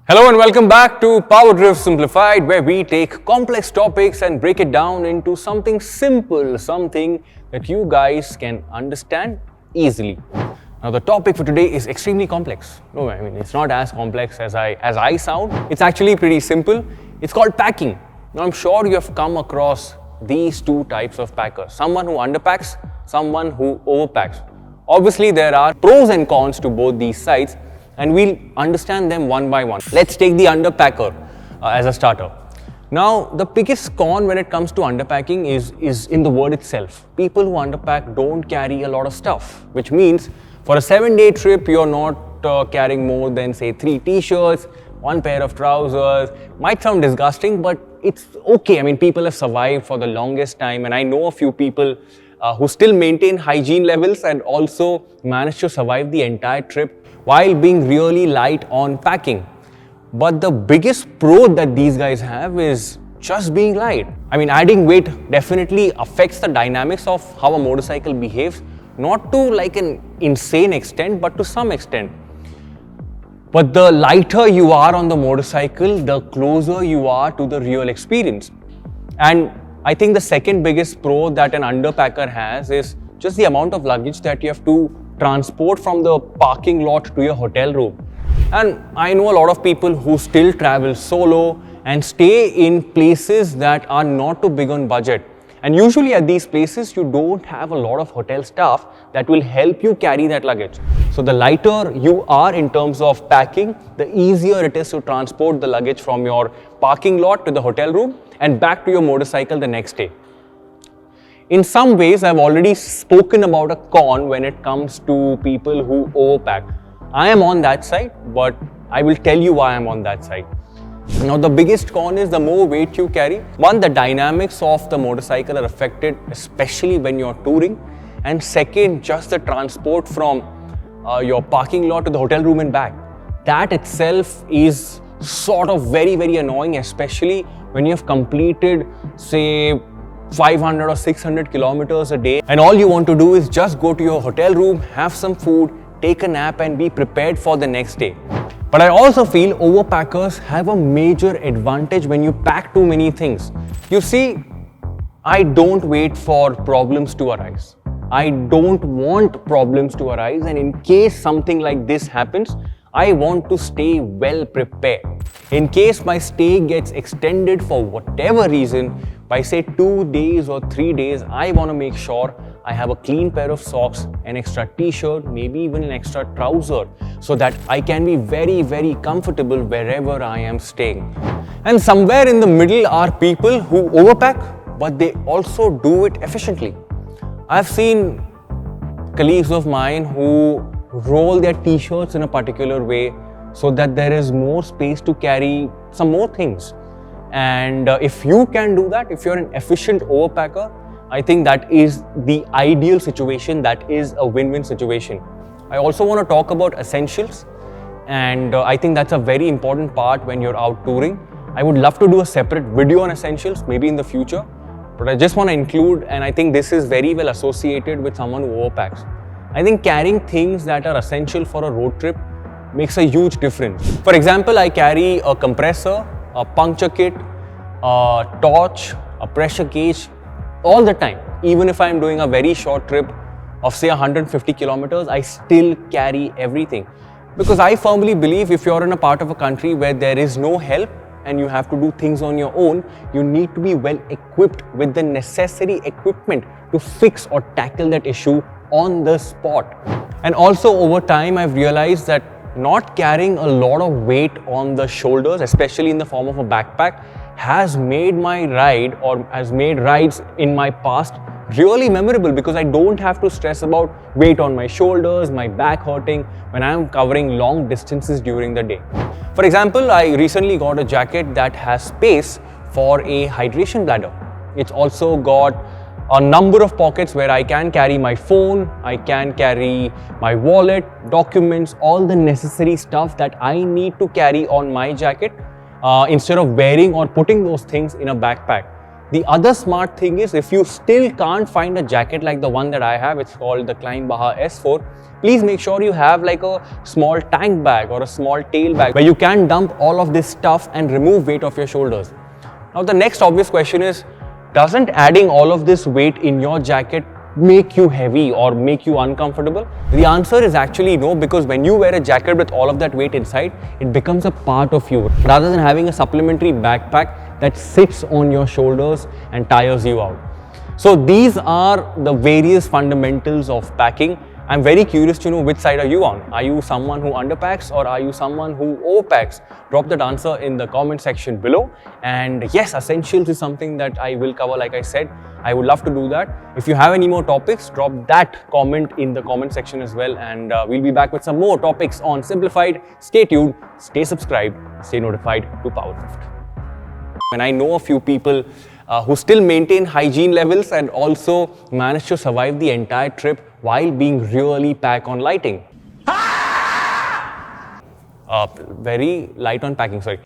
Hello and welcome back to PowerDrift Simplified, where we take complex topics and break it down into something simple, something that you guys can understand easily. Now the topic for today is extremely complex. No, I mean it's not as complex as I sound. It's actually pretty simple. It's called packing. Now I'm sure you have come across these two types of packers. Someone who underpacks, someone who overpacks. Obviously there are pros and cons to both these sides, and we'll understand them one by one. Let's take the underpacker as a starter. Now, the biggest con when it comes to underpacking is in the word itself. People who underpack don't carry a lot of stuff, which means for a 7-day trip, you're not carrying more than say 3 t-shirts, 1 pair of trousers. Might sound disgusting, but it's okay. I mean, people have survived for the longest time, and I know a few people who still maintain hygiene levels and also manage to survive the entire trip while being really light on packing. But the biggest pro that these guys have is just being light. I mean, adding weight definitely affects the dynamics of how a motorcycle behaves, not to like an insane extent, but to some extent. But the lighter you are on the motorcycle, the closer you are to the real experience. And I think the second biggest pro that an underpacker has is just the amount of luggage that you have to transport from the parking lot to your hotel room. And I know a lot of people who still travel solo and stay in places that are not too big on budget. And usually at these places, you don't have a lot of hotel staff that will help you carry that luggage. So the lighter you are in terms of packing, the easier it is to transport the luggage from your parking lot to the hotel room and back to your motorcycle the next day. In some ways, I've already spoken about a con when it comes to people who overpack. I am on that side, but I will tell you why I'm on that side. Now, the biggest con is the more weight you carry. One, the dynamics of the motorcycle are affected, especially when you're touring. And second, just the transport from your parking lot to the hotel room and back. That itself is sort of very, very annoying, especially when you have completed, say, 500 or 600 kilometers a day, and all you want to do is just go to your hotel room, have some food, take a nap and be prepared for the next day. But I also feel overpackers have a major advantage when you pack too many things. You see, I don't wait for problems to arise. I don't want problems to arise, and in case something like this happens, I want to stay well prepared. In case my stay gets extended for whatever reason, by say 2 days or 3 days, I want to make sure I have a clean pair of socks, an extra t-shirt, maybe even an extra trouser, so that I can be very, very comfortable wherever I am staying. And somewhere in the middle are people who overpack, but they also do it efficiently. I've seen colleagues of mine who roll their t-shirts in a particular way so that there is more space to carry some more things. And if you can do that, if you're an efficient overpacker, I think that is the ideal situation. That is a win-win situation. I also want to talk about essentials, and I think that's a very important part when you're out touring. I would love to do a separate video on essentials, maybe in the future, but I just want to include, and I think this is very well associated with someone who overpacks. I think carrying things that are essential for a road trip makes a huge difference. For example, I carry a compressor, a puncture kit, a torch, a pressure gauge all the time. Even if I'm doing a very short trip of say 150 kilometers, I still carry everything. Because I firmly believe if you're in a part of a country where there is no help and you have to do things on your own, you need to be well equipped with the necessary equipment to fix or tackle that issue on the spot. And also over time, I've realized that not carrying a lot of weight on the shoulders, especially in the form of a backpack, has made my ride or has made rides in my past really memorable, because I don't have to stress about weight on my shoulders, my back hurting when I'm covering long distances during the day. For example, I recently got a jacket that has space for a hydration bladder. It's also got a number of pockets where I can carry my phone, I can carry my wallet, documents, all the necessary stuff that I need to carry on my jacket instead of wearing or putting those things in a backpack. The other smart thing is, if you still can't find a jacket like the one that I have, it's called the Klein Baha S4, please make sure you have like a small tank bag or a small tail bag where you can dump all of this stuff and remove weight off your shoulders. Now the next obvious question is, doesn't adding all of this weight in your jacket make you heavy or make you uncomfortable? The answer is actually no, because when you wear a jacket with all of that weight inside, it becomes a part of you rather than having a supplementary backpack that sits on your shoulders and tires you out. So these are the various fundamentals of packing. I'm very curious to know, which side are you on? Are you someone who underpacks or are you someone who overpacks? Drop that answer in the comment section below. And yes, essentials is something that I will cover, like I said. I would love to do that. If you have any more topics, drop that comment in the comment section as well. And we'll be back with some more topics on Simplified. Stay tuned, stay subscribed, stay notified to PowerDrift. And I know a few people who still maintain hygiene levels and also manage to survive the entire trip while being really packed on lighting. Very light on packing, sorry.